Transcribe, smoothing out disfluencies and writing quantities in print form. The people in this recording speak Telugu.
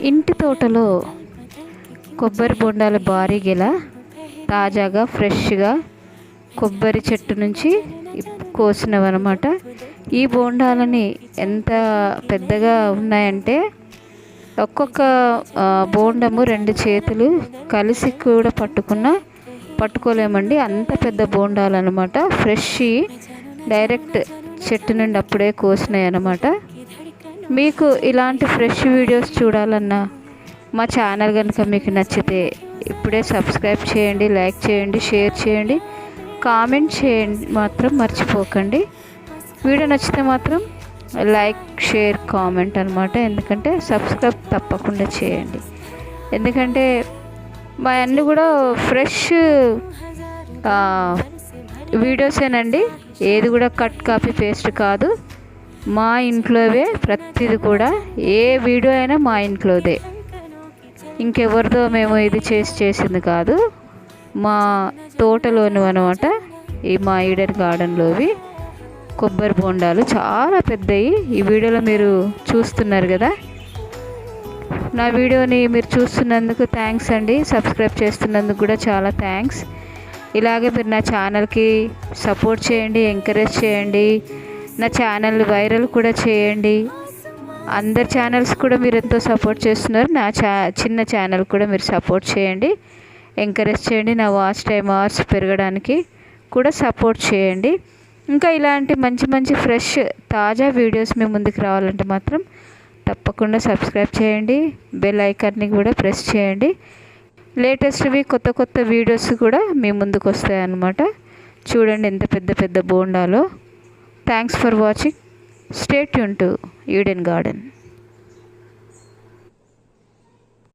ఇంటి తోటలో కొబ్బరి బొండాల భారీగెల తాజాగా ఫ్రెష్గా కొబ్బరి చెట్టు నుంచి కోసినవన్నమాట. ఈ బోండాలని ఎంత పెద్దగా ఉన్నాయంటే ఒక్కొక్క బోండము 2 చేతులు కలిసి కూడా పట్టుకోలేమండి, అంత పెద్ద బోండాలు అనమాట. ఫ్రెష్ డైరెక్ట్ చెట్టు నుండి అప్పుడే కోసినాయి అన్నమాట. మీకు ఇలాంటి ఫ్రెష్ వీడియోస్ చూడాలన్నా మా ఛానల్ కనుక మీకు నచ్చితే ఇప్పుడే సబ్స్క్రైబ్ చేయండి, లైక్ చేయండి, షేర్ చేయండి, కామెంట్ చేయండి మాత్రం మర్చిపోకండి. వీడియో నచ్చితే మాత్రం లైక్, షేర్, కామెంట్ అనమాట. ఎందుకంటే సబ్స్క్రైబ్ తప్పకుండా చేయండి. ఎందుకంటే మా అన్నీ కూడా ఫ్రెష్ వీడియోసేనండి, ఏది కూడా కట్ కాపీ పేస్ట్ కాదు. మా ఇంట్లోవే ప్రతిది కూడా, ఏ వీడియో అయినా మా ఇంట్లోదే, ఇంకెవరిదో మేము ఇది చేసింది కాదు. మా తోటలోని అనమాట. ఈ మా ఈడెన్ గార్డెన్లోవి కొబ్బరి బొండాలు చాలా పెద్దవి. ఈ వీడియోలో మీరు చూస్తున్నారు కదా. నా వీడియోని మీరు చూస్తున్నందుకు థ్యాంక్స్ అండి. సబ్స్క్రైబ్ చేస్తున్నందుకు కూడా చాలా థ్యాంక్స్. ఇలాగే మీరు నా ఛానల్కి సపోర్ట్ చేయండి, ఎంకరేజ్ చేయండి. నా ఛానల్ వైరల్ కూడా చేయండి. అందరి ఛానల్స్ కూడా మీరు ఎంతో సపోర్ట్ చేస్తున్నారు. నా చిన్న ఛానల్ కూడా మీరు సపోర్ట్ చేయండి, ఎంకరేజ్ చేయండి. నా వాచ్ టైమ్ అవర్స్ పెరగడానికి కూడా సపోర్ట్ చేయండి. ఇంకా ఇలాంటి మంచి మంచి ఫ్రెష్ తాజా వీడియోస్ మీ ముందుకు రావాలంటే మాత్రం తప్పకుండా సబ్స్క్రైబ్ చేయండి, బెల్ ఐకాన్ని కూడా ప్రెస్ చేయండి. లేటెస్ట్వి కొత్త వీడియోస్ కూడా మీ ముందుకు వస్తాయి అన్నమాట. చూడండి ఎంత పెద్ద పెద్ద బోండాలో. Thanks for watching. Stay tuned to Eden garden.